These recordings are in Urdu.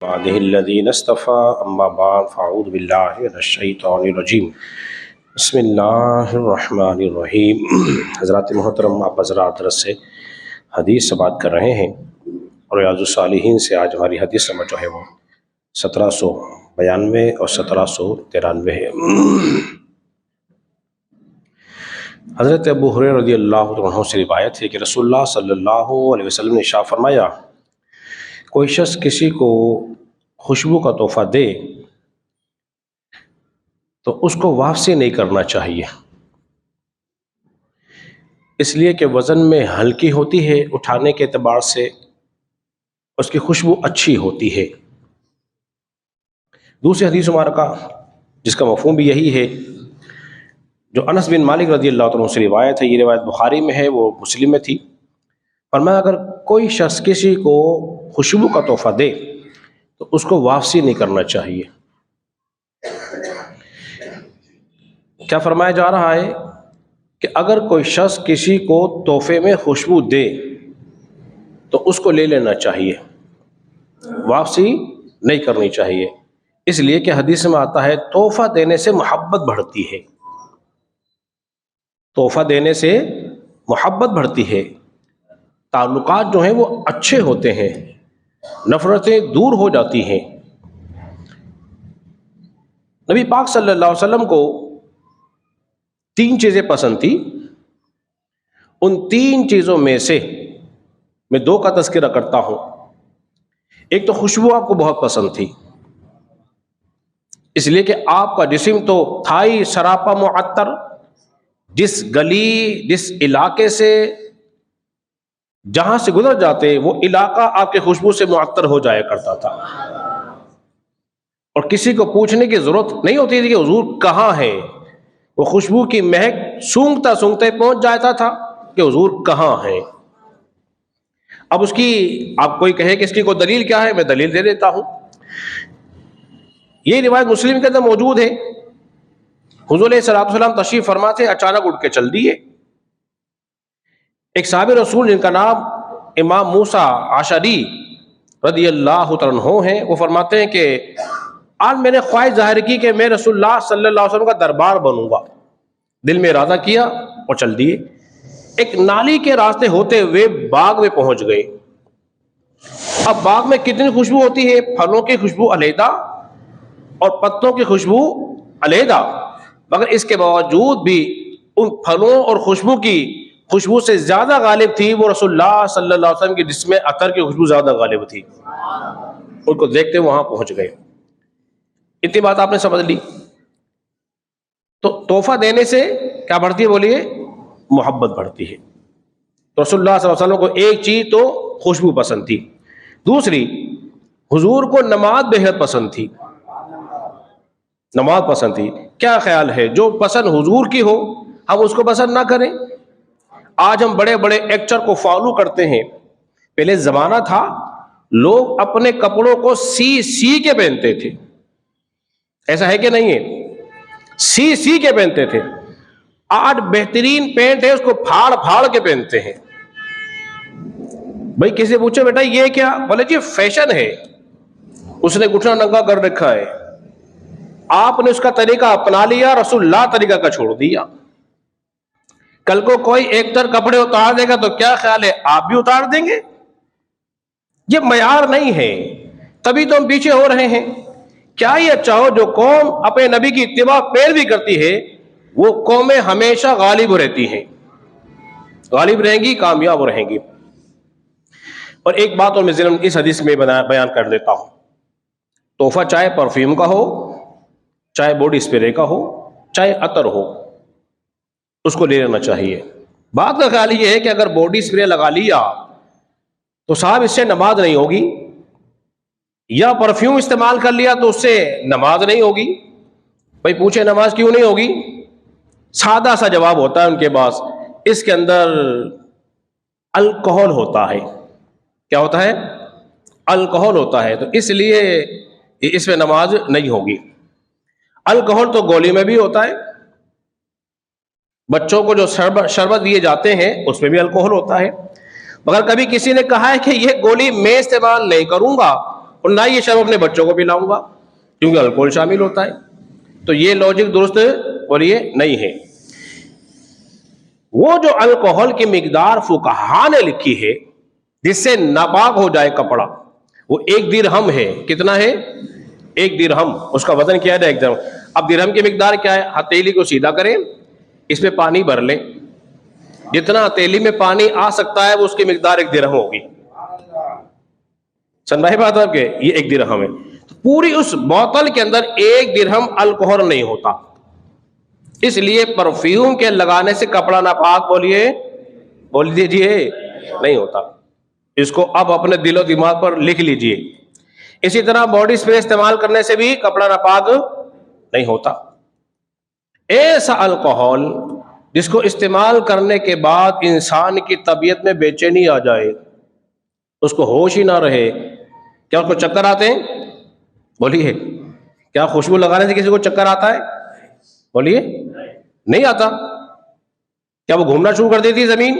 عباده الذين اصطفى اما بعد فاعوذ بالله من الشیطان الرجیم بسم اللہ الرحمن الرحیم۔ حضرات محترم، آپ حضرات درس سے حدیث سے بات کر رہے ہیں اور ریاض الصالحین سے آج ہماری حدیث نمبر جو ہے وہ 1792 اور 1793 ہے۔ حضرت ابو ہریرہ رضی اللہ عنہ سے روایت ہے کہ رسول اللہ صلی اللہ علیہ وسلم نے ارشاد فرمایا، کوئی شخص کسی کو خوشبو کا تحفہ دے تو اس کو واپسی نہیں کرنا چاہیے، اس لیے کہ وزن میں ہلکی ہوتی ہے، اٹھانے کے اعتبار سے اس کی خوشبو اچھی ہوتی ہے۔ دوسری حدیث مبارکہ جس کا مفہوم بھی یہی ہے، جو انس بن مالک رضی اللہ عنہ سے روایت ہے، یہ روایت بخاری میں ہے، وہ مسلم میں تھی۔ فرمایا اگر کوئی شخص کسی کو خوشبو کا تحفہ دے تو اس کو واپسی نہیں کرنا چاہیے۔ کیا فرمایا جا رہا ہے کہ اگر کوئی شخص کسی کو تحفے میں خوشبو دے تو اس کو لے لینا چاہیے، واپسی نہیں کرنی چاہیے، اس لیے کہ حدیث میں آتا ہے تحفہ دینے سے محبت بڑھتی ہے، تحفہ دینے سے محبت بڑھتی ہے، تعلقات جو ہیں وہ اچھے ہوتے ہیں، نفرتیں دور ہو جاتی ہیں۔ نبی پاک صلی اللہ علیہ وسلم کو 3 چیزیں پسند تھی، ان 3 چیزوں میں سے میں 2 کا تذکرہ کرتا ہوں۔ ایک تو خوشبو آپ کو بہت پسند تھی، اس لیے کہ آپ کا جسم تو تھا ہی سراپا معطر، جس گلی جس علاقے سے جہاں سے گزر جاتے وہ علاقہ آپ کے خوشبو سے معطر ہو جایا کرتا تھا، اور کسی کو پوچھنے کی ضرورت نہیں ہوتی تھی کہ حضور کہاں ہے، وہ خوشبو کی مہک سونگتا سونگتے پہنچ جاتا تھا کہ حضور کہاں ہے۔ اب اس کی آپ کوئی کہے کہ اس کی کوئی دلیل کیا ہے، میں دلیل دے دیتا ہوں۔ یہ روایت مسلم کے اندر موجود ہے، حضور علیہ الصلوۃ والسلام تشریف فرما تھے، اچانک اٹھ کے چل دیے۔ ایک صحابی رسول جن کا نام امام موسیٰ اشعری رضی اللہ عنہ ہیں، وہ فرماتے ہیں کہ آج میں نے خواہش ظاہر کی کہ میں رسول اللہ صلی اللہ علیہ وسلم کا دربار بنوں گا، دل میں ارادہ کیا اور چل دیے۔ ایک نالی کے راستے ہوتے ہوئے باغ میں پہنچ گئے۔ اب باغ میں کتنی خوشبو ہوتی ہے، پھلوں کی خوشبو علیحدہ اور پتوں کی خوشبو علیحدہ، مگر اس کے باوجود بھی ان پھلوں اور خوشبو سے زیادہ غالب تھی وہ رسول اللہ صلی اللہ علیہ وسلم کے جسم میں عطر کی خوشبو زیادہ غالب تھی۔ ان کو دیکھتے وہاں پہنچ گئے۔ اتنی بات آپ نے سمجھ لی۔ تو تحفہ دینے سے کیا بڑھتی ہے، بولیے، محبت بڑھتی ہے۔ تو رسول اللہ صلی اللہ علیہ وسلم کو ایک چیز تو خوشبو پسند تھی، دوسری حضور کو نماز بہت پسند تھی، نماز پسند تھی۔ کیا خیال ہے جو پسند حضور کی ہو ہم اس کو پسند نہ کریں؟ آج ہم بڑے بڑے ایکٹر کو فالو کرتے ہیں، پہلے زمانہ تھا لوگ اپنے کپڑوں کو سی کے پہنتے تھے، ایسا ہے کہ نہیں ہے؟ سی کے پہنتے تھے۔ آج بہترین پینٹ ہے، اس کو پھاڑ کے پہنتے ہیں۔ بھائی کسی پوچھے بیٹا یہ کیا، بولے جی فیشن ہے، اس نے گھٹنا ننگا کر رکھا ہے، آپ نے اس کا طریقہ اپنا لیا، رسول اللہ طریقہ کا چھوڑ دیا۔ کل کو کوئی ایکٹر کپڑے اتار دے گا تو کیا خیال ہے، آپ بھی اتار دیں گے؟ یہ معیار نہیں ہے، تبھی تو ہم پیچھے ہو رہے ہیں۔ کیا یہ اچھا ہو جو قوم اپنے نبی کی اتباع پیروی کرتی ہے، وہ قومیں ہمیشہ غالب رہتی ہیں، غالب رہیں گی، کامیاب رہیں گی۔ اور ایک بات اور میں اس حدیث میں بیان کر دیتا ہوں، تحفہ چاہے پرفیوم کا ہو، چاہے باڈی اسپرے کا ہو، چاہے عطر ہو، اس کو لے لینا چاہیے۔ بات کا خیال یہ ہے کہ اگر باڈی اسپرے لگا لیا تو صاحب اس سے نماز نہیں ہوگی، یا پرفیوم استعمال کر لیا تو اس سے نماز نہیں ہوگی۔ بھائی پوچھے نماز کیوں نہیں ہوگی؟ سادہ سا جواب ہوتا ہے ان کے پاس، اس کے اندر الکحل ہوتا ہے۔ کیا ہوتا ہے؟ الکحل ہوتا ہے، تو اس لیے اس میں نماز نہیں ہوگی۔ الکحل تو گولی میں بھی ہوتا ہے، بچوں کو جو شربت دیے جاتے ہیں اس میں بھی الکحل ہوتا ہے، مگر کبھی کسی نے کہا ہے کہ یہ گولی میں استعمال نہیں کروں گا اور نہ یہ شراب اپنے بچوں کو پلاؤں گا کیونکہ الکوہل شامل ہوتا ہے. تو یہ لاجک درست بولیے نہیں ہے. وہ جو الکوہل کی مقدار فقہا نے لکھی ہے جس سے ناپاک ہو جائے کپڑا، وہ 1 درہم ہے. کتنا ہے؟ 1 درہم. اس کا وزن کیا ہے؟ 1 درہم. اب درہم کی مقدار کیا ہے؟ ہتھیلی کو سیدھا کریں، اس میں پانی بھر لیں، جتنا ہتھیلی میں پانی آ سکتا ہے وہ اس کی مقدار 1 درہم ہوگی. سمجھ رہے بات آپ کے؟ یہ 1 درہم ہے. پوری اس بوتل کے اندر 1 درہم الکوہل نہیں ہوتا. اس لیے پرفیوم کے لگانے سے کپڑا ناپاک بول دیجئے نہیں ہوتا. اس کو اب اپنے دل و دماغ پر لکھ لیجئے. اسی طرح باڈی اسپرے استعمال کرنے سے بھی کپڑا ناپاک نہیں ہوتا. ایسا الکوہل جس کو استعمال کرنے کے بعد انسان کی طبیعت میں بے چینی آ جائے، اس کو ہوش ہی نہ رہے. کیا اس کو چکر آتے ہیں؟ بولیے. کیا خوشبو لگانے سے کسی کو چکر آتا ہے؟ بولیے. نہیں آتا. کیا وہ گھومنا شروع کر دیتی ہے زمین؟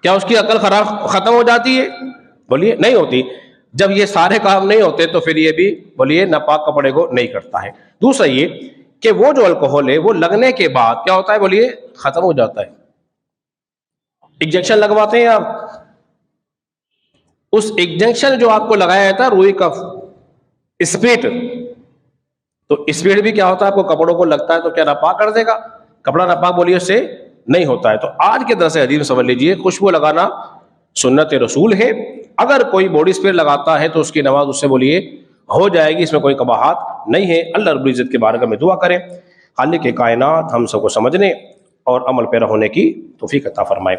کیا اس کی عقل ختم ہو جاتی ہے؟ بولیے. نہیں ہوتی. جب یہ سارے کام نہیں ہوتے تو پھر یہ بھی بولیے ناپاک کپڑے کو نہیں کرتا ہے. دوسرا یہ کہ وہ جو الکوہل ہے وہ لگنے کے بعد کیا ہوتا ہے؟ بولیے ختم ہو جاتا ہے. انجیکشن لگواتے ہیں آپ، اس انجیکشن جو آپ کو لگایا جاتا ہے روئی کا اسپرٹ، تو اسپرٹ بھی کیا ہوتا ہے؟ آپ کو کپڑوں کو لگتا ہے تو کیا ناپاک کر دے گا؟ کپڑا ناپاک بولیے اس سے نہیں ہوتا ہے. تو آج کے درس حدیث میں سمجھ لیجئے خوشبو لگانا سنت رسول ہے. اگر کوئی باڈی اسپرے لگاتا ہے تو اس کی نماز اس سے بولیے ہو جائے گی، اس میں کوئی قباحت نہیں ہے. اللہ رب العزت کے بارگاہ میں دعا کریں خالق کائنات ہم سب کو سمجھنے اور عمل پیرا ہونے کی توفیق عطا فرمائے.